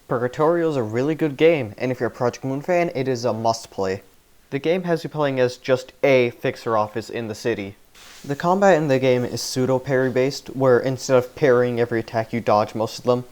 Purgatorio is a really good game, and if you're a Project Moon fan, it is a must-play. The game has you playing as just a fixer office in the city. The combat in the game is pseudo-parry based, where instead of parrying every attack you dodge most of them,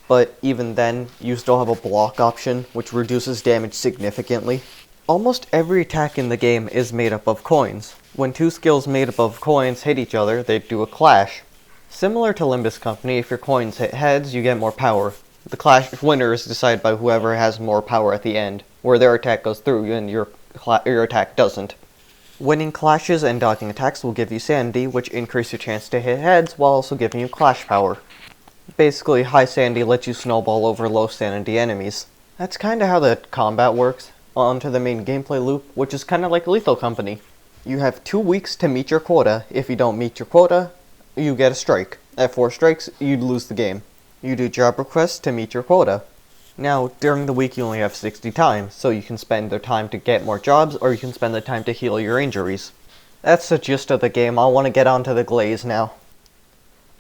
but even then, you still have a block option, which reduces damage significantly. Almost every attack in the game is made up of coins. When two skills made up of coins hit each other, they do a clash. Similar to Limbus Company, if your coins hit heads, you get more power. The clash winner is decided by whoever has more power at the end, where their attack goes through and your attack doesn't. Winning clashes and dodging attacks will give you sanity, which increase your chance to hit heads while also giving you clash power. Basically, high sanity lets you snowball over low sanity enemies. That's kinda how the combat works. Onto the main gameplay loop, which is kinda like Lethal Company. You have 2 weeks to meet your quota. If you don't meet your quota, you get a strike. At 4 strikes, you lose the game. You do job requests to meet your quota. Now, during the week you only have 60 times, so you can spend the time to get more jobs, or you can spend the time to heal your injuries. That's the gist of the game. I want to get onto the glaze now.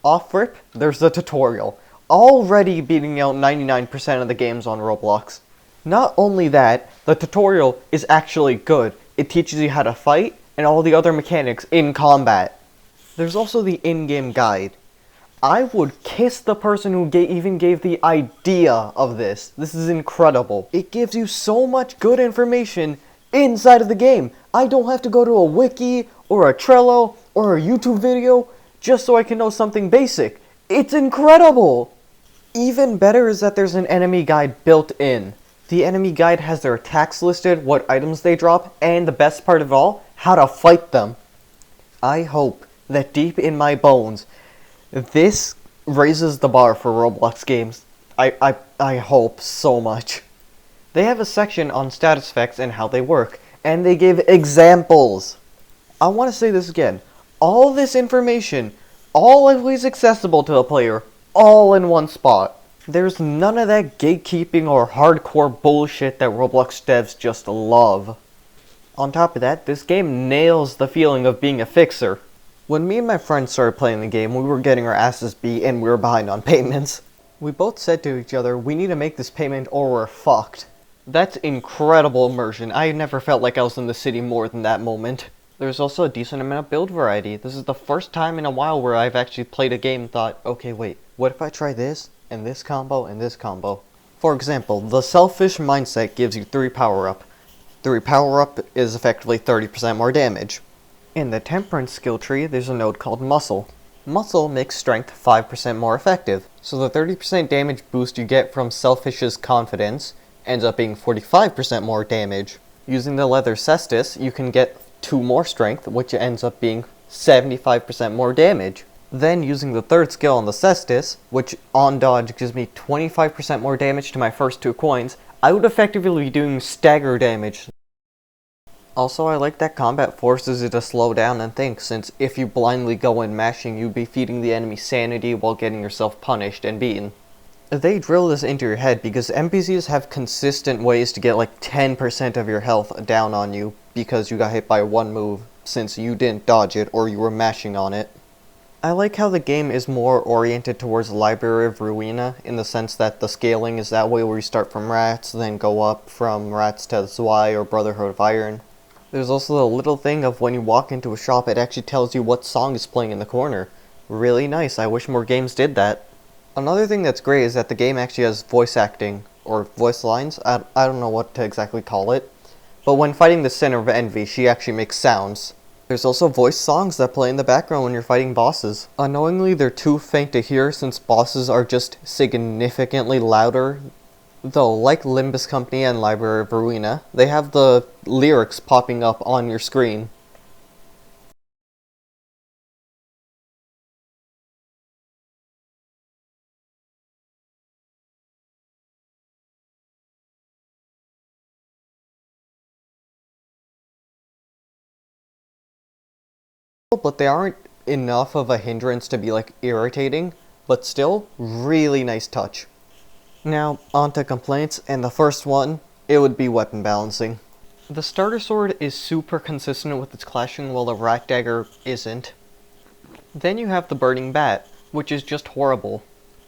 Off-rip, there's the tutorial. Already beating out 99% of the games on Roblox. Not only that, the tutorial is actually good. It teaches you how to fight, and all the other mechanics in combat. There's also the in-game guide. I would kiss the person who even gave the idea of this. This is incredible. It gives you so much good information inside of the game. I don't have to go to a wiki or a Trello or a YouTube video just so I can know something basic. It's incredible! Even better is that there's an enemy guide built in. The enemy guide has their attacks listed, what items they drop, and the best part of all, how to fight them. I hope that deep in my bones, this raises the bar for Roblox games. I hope so much. They have a section on status effects and how they work, and they give examples. I want to say this again. All this information, always accessible to the player, all in one spot. There's none of that gatekeeping or hardcore bullshit that Roblox devs just love. On top of that, this game nails the feeling of being a fixer. When me and my friends started playing the game, we were getting our asses beat and we were behind on payments. We both said to each other, we need to make this payment or we're fucked. That's incredible immersion. I never felt like I was in the city more than that moment. There's also a decent amount of build variety. This is the first time in a while where I've actually played a game and thought, okay wait, what if I try this, and this combo, and this combo? For example, the Selfish Mindset gives you 3 power-up. 3 power-up is effectively 30% more damage. In the Temperance skill tree, there's a node called Muscle. Muscle makes Strength 5% more effective, so the 30% damage boost you get from Selfish's Confidence ends up being 45% more damage. Using the Leather Cestus, you can get 2 more Strength, which ends up being 75% more damage. Then using the 3rd skill on the Cestus, which on dodge gives me 25% more damage to my first 2 coins, I would effectively be doing stagger damage. Also, I like that combat forces you to slow down and think, since if you blindly go in mashing, you'd be feeding the enemy sanity while getting yourself punished and beaten. They drill this into your head because NPCs have consistent ways to get like 10% of your health down on you because you got hit by one move, since you didn't dodge it or you were mashing on it. I like how the game is more oriented towards Library of Ruina, in the sense that the scaling is that way where you start from Rats, then go up from Rats to Zwei or Brotherhood of Iron. There's also the little thing of when you walk into a shop, it actually tells you what song is playing in the corner. Really nice, I wish more games did that. Another thing that's great is that the game actually has voice acting, or voice lines, I don't know what to exactly call it. But when fighting the Center of Envy, she actually makes sounds. There's also voice songs that play in the background when you're fighting bosses. Unknowingly, they're too faint to hear since bosses are just significantly louder. Though, like Limbus Company and Library of Ruina, they have the lyrics popping up on your screen. But they aren't enough of a hindrance to be like irritating, but still, really nice touch. Now, onto complaints, and the first one, it would be weapon balancing. The starter sword is super consistent with its clashing while the rat dagger isn't. Then you have the burning bat, which is just horrible.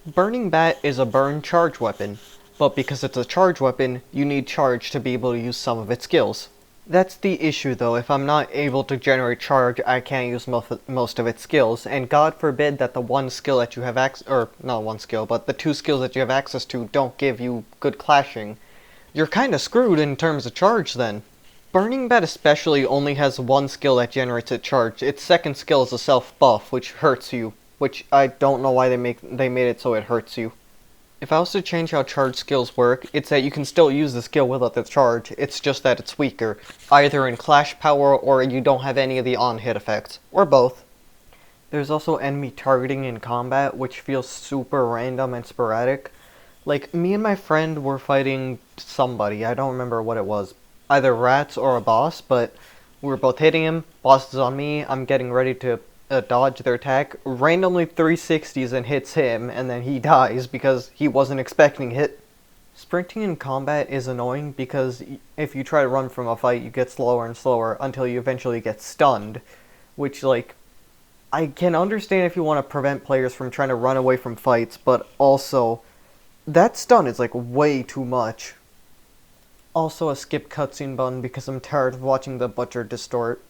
Burning bat is a burn charge weapon. But because it's a charge weapon, you need charge to be able to use some of its skills. That's the issue though, if I'm not able to generate charge, I can't use most of its skills, and God forbid that the one skill that you have or not one skill, but the two skills that you have access to don't give you good clashing. You're kinda screwed in terms of charge then. Burning Bat especially only has one skill that generates a charge. Its second skill is a self-buff, which hurts you, which I don't know why they made it so it hurts you. If I was to change how charge skills work, it's that you can still use the skill without the charge, it's just that it's weaker, either in clash power or you don't have any of the on-hit effects, or both. There's also enemy targeting in combat, which feels super random and sporadic. Like, me and my friend were fighting somebody, I don't remember what it was, either rats or a boss, but we were both hitting him, boss is on me, I'm getting ready to dodge their attack, randomly 360s and hits him, and then he dies because he wasn't expecting it. Sprinting in combat is annoying because if you try to run from a fight, you get slower and slower until you eventually get stunned, which, like, I can understand if you want to prevent players from trying to run away from fights, but also, that stun is, like, way too much. Also a skip cutscene button because I'm tired of watching the butcher distort.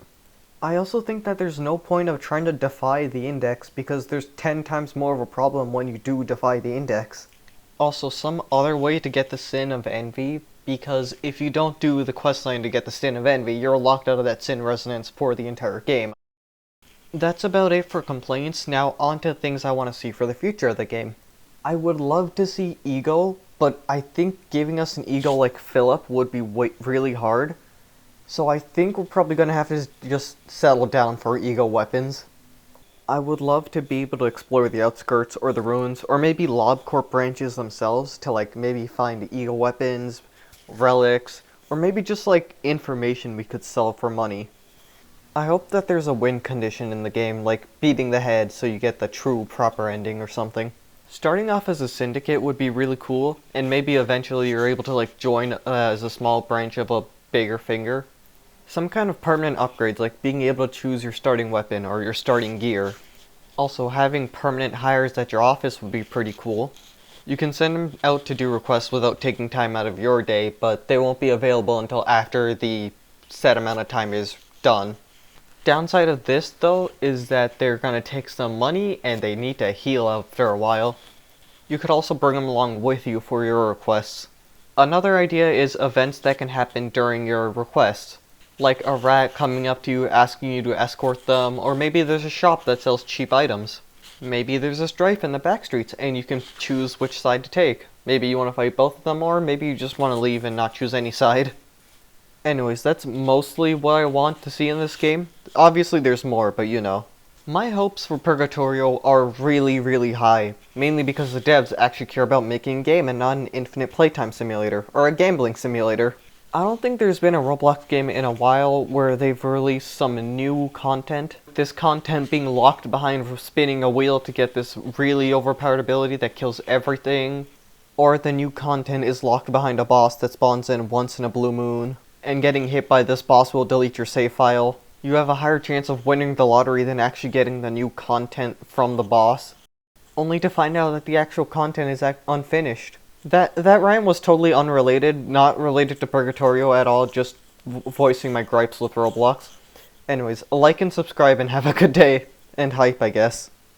I also think that there's no point of trying to defy the index because there's 10 times more of a problem when you do defy the index. Also, some other way to get the Sin of Envy, because if you don't do the questline to get the Sin of Envy, you're locked out of that Sin resonance for the entire game. That's about it for complaints. Now on to things I want to see for the future of the game. I would love to see Ego, but I think giving us an Ego like Philip would be really hard. So I think we're probably going to have to just settle down for Ego weapons. I would love to be able to explore the outskirts or the ruins, or maybe LobCorp branches themselves to, like, maybe find Ego weapons, relics, or maybe just, like, information we could sell for money. I hope that there's a win condition in the game, like beating the head so you get the true proper ending or something. Starting off as a syndicate would be really cool, and maybe eventually you're able to, like, join as a small branch of a bigger finger. Some kind of permanent upgrades, like being able to choose your starting weapon or your starting gear. Also, having permanent hires at your office would be pretty cool. You can send them out to do requests without taking time out of your day, but they won't be available until after the set amount of time is done. Downside of this, though, is that they're going to take some money and they need to heal after a while. You could also bring them along with you for your requests. Another idea is events that can happen during your requests. Like a rat coming up to you asking you to escort them, or maybe there's a shop that sells cheap items. Maybe there's a strife in the back streets and you can choose which side to take. Maybe you want to fight both of them, or maybe you just want to leave and not choose any side. Anyways, that's mostly what I want to see in this game. Obviously there's more, but you know. My hopes for Purgatorio are really high, mainly because the devs actually care about making a game and not an infinite playtime simulator, or a gambling simulator. I don't think there's been a Roblox game in a while where they've released some new content. This content being locked behind spinning a wheel to get this really overpowered ability that kills everything. Or the new content is locked behind a boss that spawns in once in a blue moon. And getting hit by this boss will delete your save file. You have a higher chance of winning the lottery than actually getting the new content from the boss. Only to find out that the actual content is unfinished. That rhyme was totally unrelated, not related to Purgatorio at all, just voicing my gripes with Roblox. Anyways, like and subscribe and have a good day. And hype, I guess.